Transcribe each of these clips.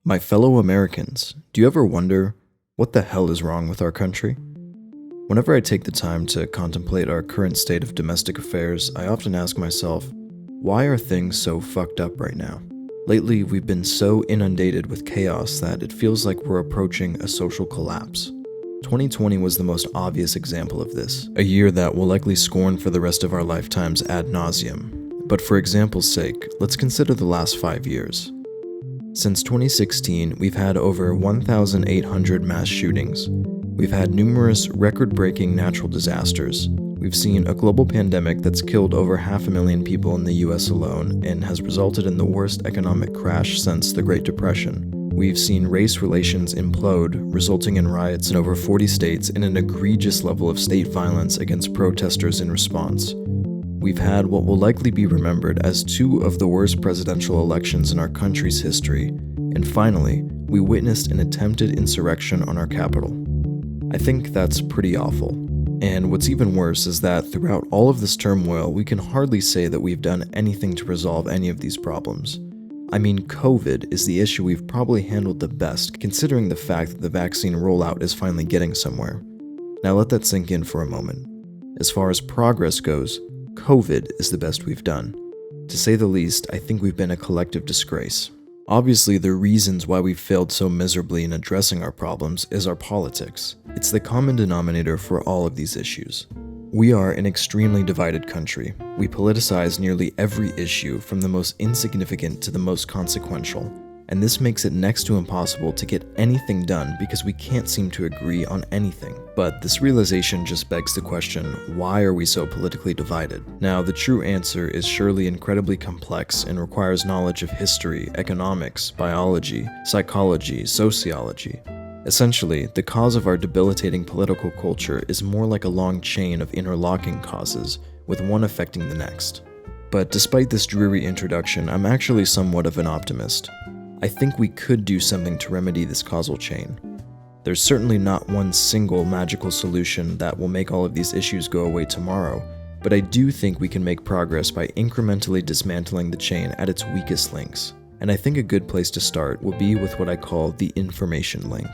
My fellow Americans, do you ever wonder what the hell is wrong with our country? Whenever I take the time to contemplate our current state of domestic affairs, I often ask myself, why are things so fucked up right now? Lately, we've been so inundated with chaos that it feels like we're approaching a social collapse. 2020 was the most obvious example of this, a year that we'll likely scorn for the rest of our lifetimes ad nauseum. But for example's sake, let's consider the last 5 years. Since 2016, we've had over 1,800 mass shootings. We've had numerous record-breaking natural disasters. We've seen a global pandemic that's killed over 500,000 people in the US alone and has resulted in the worst economic crash since the Great Depression. We've seen race relations implode, resulting in riots in over 40 states and an egregious level of state violence against protesters in response. We've had what will likely be remembered as 2 of the worst presidential elections in our country's history. And finally, we witnessed an attempted insurrection on our capital. I think that's pretty awful. And what's even worse is that throughout all of this turmoil, we can hardly say that we've done anything to resolve any of these problems. I mean, COVID is the issue we've probably handled the best, considering the fact that the vaccine rollout is finally getting somewhere. Now let that sink in for a moment. As far as progress goes, COVID is the best we've done. To say the least, I think we've been a collective disgrace. Obviously, the reasons why we've failed so miserably in addressing our problems is our politics. It's the common denominator for all of these issues. We are an extremely divided country. We politicize nearly every issue, from the most insignificant to the most consequential. And this makes it next to impossible to get anything done because we can't seem to agree on anything. But this realization just begs the question, why are we so politically divided? Now, the true answer is surely incredibly complex and requires knowledge of history, economics, biology, psychology, sociology. Essentially, the cause of our debilitating political culture is more like a long chain of interlocking causes, with one affecting the next. But despite this dreary introduction, I'm actually somewhat of an optimist. I think we could do something to remedy this causal chain. There's certainly not one single magical solution that will make all of these issues go away tomorrow, but I do think we can make progress by incrementally dismantling the chain at its weakest links. And I think a good place to start will be with what I call the information link.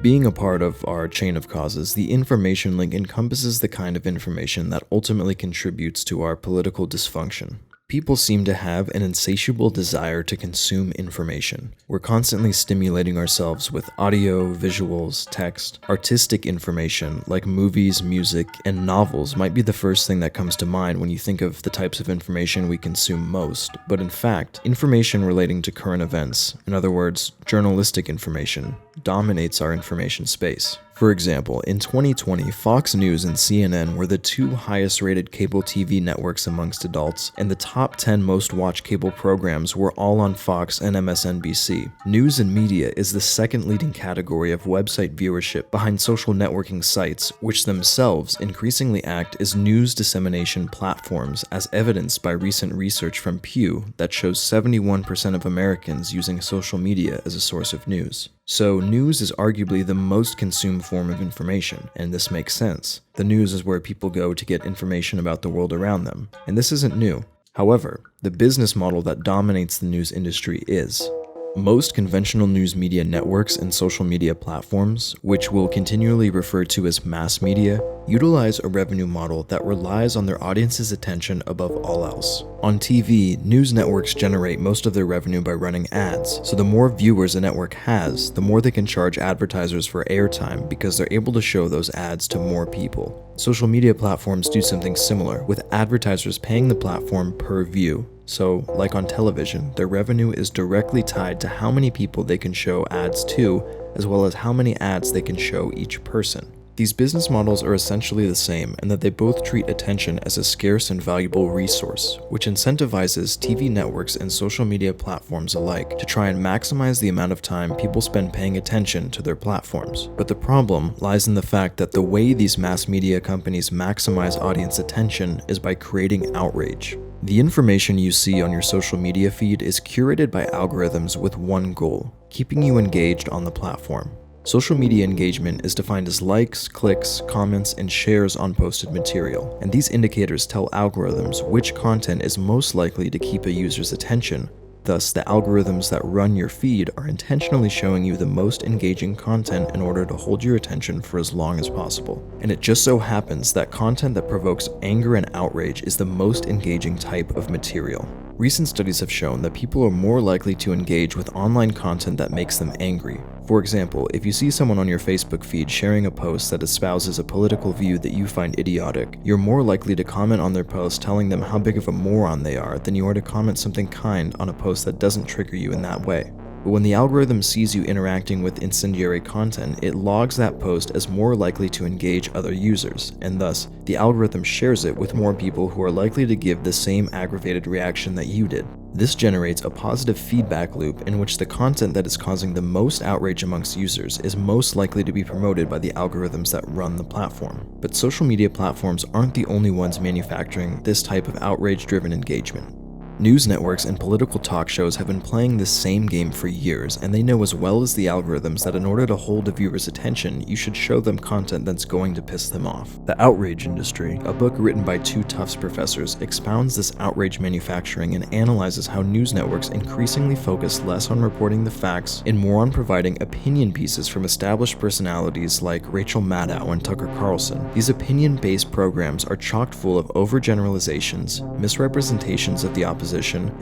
Being a part of our chain of causes, the information link encompasses the kind of information that ultimately contributes to our political dysfunction. People seem to have an insatiable desire to consume information. We're constantly stimulating ourselves with audio, visuals, text. Artistic information, like movies, music, and novels, might be the first thing that comes to mind when you think of the types of information we consume most. But in fact, information relating to current events, in other words, journalistic information, dominates our information space. For example, in 2020, Fox News and CNN were the 2 highest rated cable TV networks amongst adults, and the top 10 most watched cable programs were all on Fox and MSNBC. News and media is the second leading category of website viewership behind social networking sites, which themselves increasingly act as news dissemination platforms, as evidenced by recent research from Pew that shows 71% of Americans using social media as a source of news. So news is arguably the most consumed form of information, and this makes sense. The news is where people go to get information about the world around them, and this isn't new. However, the business model that dominates the news industry is. Most conventional news media networks and social media platforms, which we'll continually refer to as mass media, utilize a revenue model that relies on their audience's attention above all else. On TV, news networks generate most of their revenue by running ads, so the more viewers a network has, the more they can charge advertisers for airtime because they're able to show those ads to more people. Social media platforms do something similar, with advertisers paying the platform per view. So, like on television, their revenue is directly tied to how many people they can show ads to, as well as how many ads they can show each person. These business models are essentially the same in that they both treat attention as a scarce and valuable resource, which incentivizes TV networks and social media platforms alike to try and maximize the amount of time people spend paying attention to their platforms. But the problem lies in the fact that the way these mass media companies maximize audience attention is by creating outrage. The information you see on your social media feed is curated by algorithms with one goal: keeping you engaged on the platform. Social media engagement is defined as likes, clicks, comments, and shares on posted material, and these indicators tell algorithms which content is most likely to keep a user's attention, Thus, the algorithms that run your feed are intentionally showing you the most engaging content in order to hold your attention for as long as possible. And it just so happens that content that provokes anger and outrage is the most engaging type of material. Recent studies have shown that people are more likely to engage with online content that makes them angry. For example, if you see someone on your Facebook feed sharing a post that espouses a political view that you find idiotic, you're more likely to comment on their post telling them how big of a moron they are than you are to comment something kind on a post that doesn't trigger you in that way. But when the algorithm sees you interacting with incendiary content, it logs that post as more likely to engage other users, and thus, the algorithm shares it with more people who are likely to give the same aggravated reaction that you did. This generates a positive feedback loop in which the content that is causing the most outrage amongst users is most likely to be promoted by the algorithms that run the platform. But social media platforms aren't the only ones manufacturing this type of outrage-driven engagement. News networks and political talk shows have been playing this same game for years, and they know as well as the algorithms that in order to hold a viewer's attention, you should show them content that's going to piss them off. The Outrage Industry, a book written by two Tufts professors, expounds this outrage manufacturing and analyzes how news networks increasingly focus less on reporting the facts and more on providing opinion pieces from established personalities like Rachel Maddow and Tucker Carlson. These opinion-based programs are chock full of overgeneralizations, misrepresentations of the opposition,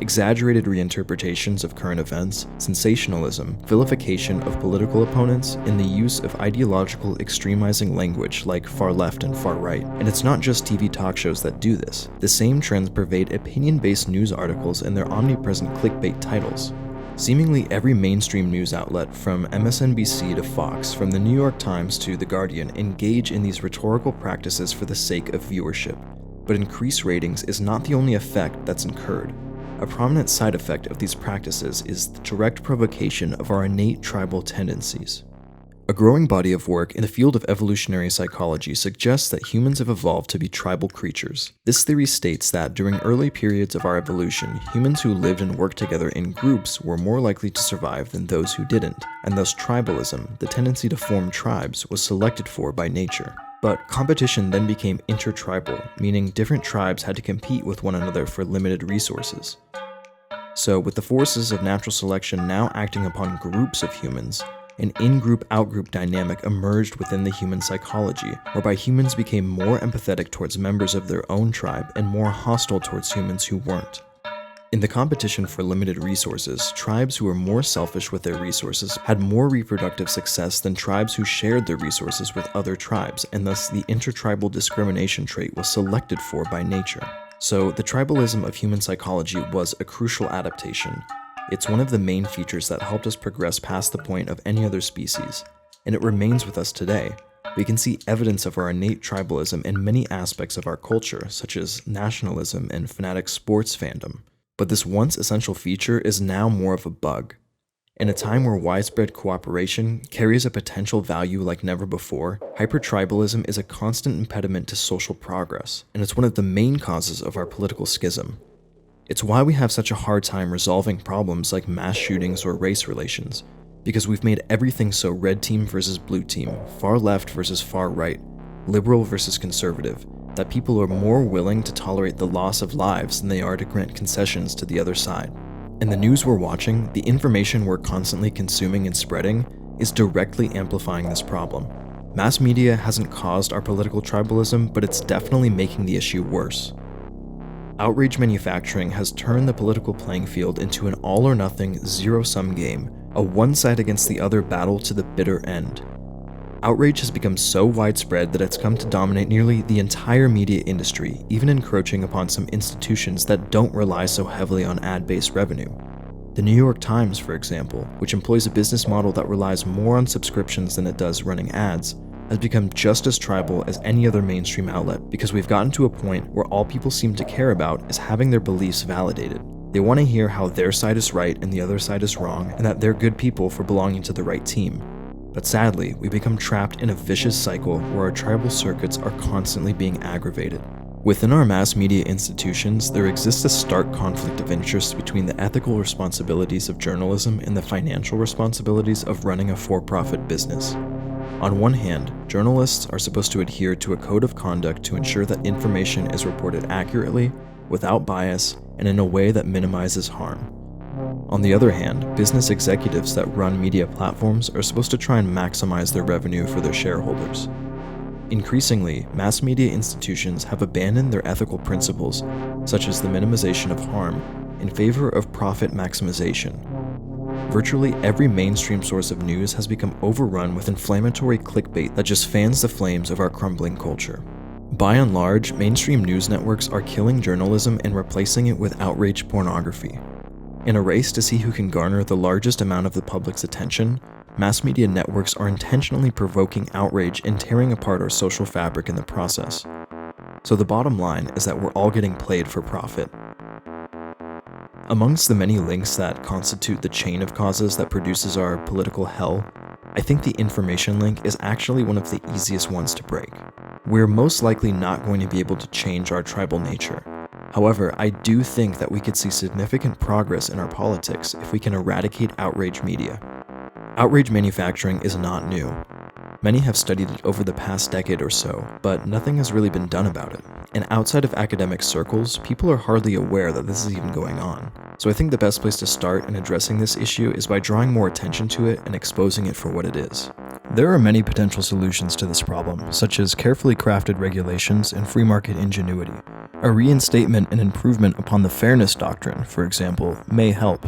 exaggerated reinterpretations of current events, sensationalism, vilification of political opponents, and the use of ideological extremizing language like far left and far right. And it's not just TV talk shows that do this. The same trends pervade opinion-based news articles and their omnipresent clickbait titles. Seemingly every mainstream news outlet, from MSNBC to Fox, from the New York Times to The Guardian, engage in these rhetorical practices for the sake of viewership. But increased ratings is not the only effect that's incurred. A prominent side effect of these practices is the direct provocation of our innate tribal tendencies. A growing body of work in the field of evolutionary psychology suggests that humans have evolved to be tribal creatures. This theory states that during early periods of our evolution, humans who lived and worked together in groups were more likely to survive than those who didn't, and thus tribalism, the tendency to form tribes, was selected for by nature. But competition then became intertribal, meaning different tribes had to compete with one another for limited resources. So, with the forces of natural selection now acting upon groups of humans, an in-group out-group dynamic emerged within the human psychology, whereby humans became more empathetic towards members of their own tribe and more hostile towards humans who weren't. In the competition for limited resources, tribes who were more selfish with their resources had more reproductive success than tribes who shared their resources with other tribes, and thus the intertribal discrimination trait was selected for by nature. So, the tribalism of human psychology was a crucial adaptation. It's one of the main features that helped us progress past the point of any other species, and it remains with us today. We can see evidence of our innate tribalism in many aspects of our culture, such as nationalism and fanatic sports fandom. But this once essential feature is now more of a bug. In a time where widespread cooperation carries a potential value like never before, hypertribalism is a constant impediment to social progress, and it's one of the main causes of our political schism. It's why we have such a hard time resolving problems like mass shootings or race relations, because we've made everything so red team versus blue team, far left versus far right, liberal versus conservative, that people are more willing to tolerate the loss of lives than they are to grant concessions to the other side. And the news we're watching, the information we're constantly consuming and spreading, is directly amplifying this problem. Mass media hasn't caused our political tribalism, but it's definitely making the issue worse. Outrage manufacturing has turned the political playing field into an all-or-nothing, zero-sum game, a one-side against the other battle to the bitter end. Outrage has become so widespread that it's come to dominate nearly the entire media industry, even encroaching upon some institutions that don't rely so heavily on ad-based revenue. The New York Times, for example, which employs a business model that relies more on subscriptions than it does running ads, has become just as tribal as any other mainstream outlet because we've gotten to a point where all people seem to care about is having their beliefs validated. They want to hear how their side is right and the other side is wrong, and that they're good people for belonging to the right team. But sadly, we become trapped in a vicious cycle where our tribal circuits are constantly being aggravated. Within our mass media institutions, there exists a stark conflict of interest between the ethical responsibilities of journalism and the financial responsibilities of running a for-profit business. On one hand, journalists are supposed to adhere to a code of conduct to ensure that information is reported accurately, without bias, and in a way that minimizes harm. On the other hand, business executives that run media platforms are supposed to try and maximize their revenue for their shareholders. Increasingly, mass media institutions have abandoned their ethical principles, such as the minimization of harm, in favor of profit maximization. Virtually every mainstream source of news has become overrun with inflammatory clickbait that just fans the flames of our crumbling culture. By and large, mainstream news networks are killing journalism and replacing it with outrage pornography. In a race to see who can garner the largest amount of the public's attention, mass media networks are intentionally provoking outrage and tearing apart our social fabric in the process. So the bottom line is that we're all getting played for profit. Amongst the many links that constitute the chain of causes that produces our political hell, I think the information link is actually one of the easiest ones to break. We're most likely not going to be able to change our tribal nature. However, I do think that we could see significant progress in our politics if we can eradicate outrage media. Outrage manufacturing is not new. Many have studied it over the past decade or so, but nothing has really been done about it. And outside of academic circles, people are hardly aware that this is even going on. So I think the best place to start in addressing this issue is by drawing more attention to it and exposing it for what it is. There are many potential solutions to this problem, such as carefully crafted regulations and free market ingenuity. A reinstatement and improvement upon the fairness doctrine, for example, may help.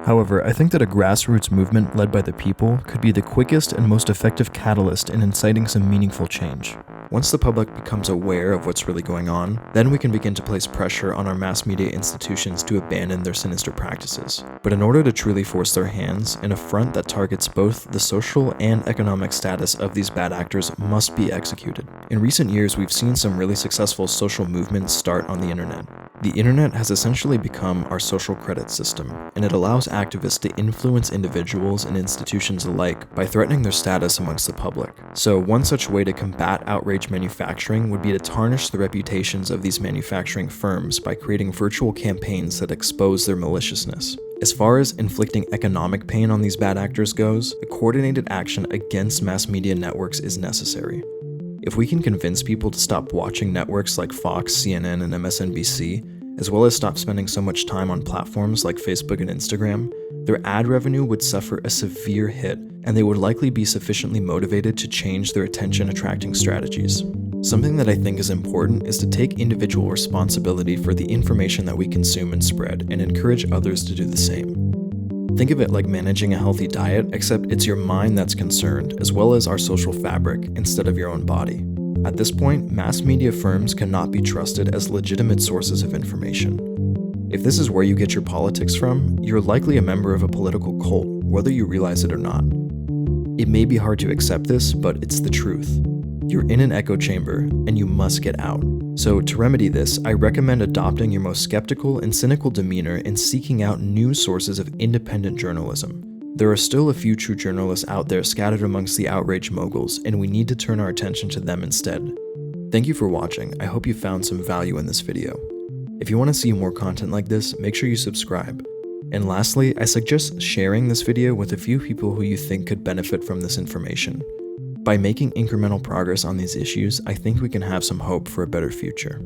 However, I think that a grassroots movement led by the people could be the quickest and most effective catalyst in inciting some meaningful change. Once the public becomes aware of what's really going on, then we can begin to place pressure on our mass media institutions to abandon their sinister practices. But in order to truly force their hands, an affront that targets both the social and economic status of these bad actors must be executed. In recent years, we've seen some really successful social movements start on the internet. The internet has essentially become our social credit system, and it allows activists to influence individuals and institutions alike by threatening their status amongst the public. So one such way to combat outrage manufacturing would be to tarnish the reputations of these manufacturing firms by creating virtual campaigns that expose their maliciousness. As far as inflicting economic pain on these bad actors goes, a coordinated action against mass media networks is necessary. If we can convince people to stop watching networks like Fox, CNN, and MSNBC, as well as stop spending so much time on platforms like Facebook and Instagram, their ad revenue would suffer a severe hit, and they would likely be sufficiently motivated to change their attention-attracting strategies. Something that I think is important is to take individual responsibility for the information that we consume and spread, and encourage others to do the same. Think of it like managing a healthy diet, except it's your mind that's concerned, as well as our social fabric, instead of your own body. At this point, mass media firms cannot be trusted as legitimate sources of information. If this is where you get your politics from, you're likely a member of a political cult, whether you realize it or not. It may be hard to accept this, but it's the truth. You're in an echo chamber, and you must get out. So to remedy this, I recommend adopting your most skeptical and cynical demeanor and seeking out new sources of independent journalism. There are still a few true journalists out there scattered amongst the outrage moguls, and we need to turn our attention to them instead. Thank you for watching. I hope you found some value in this video. If you want to see more content like this, make sure you subscribe. And lastly, I suggest sharing this video with a few people who you think could benefit from this information. By making incremental progress on these issues, I think we can have some hope for a better future.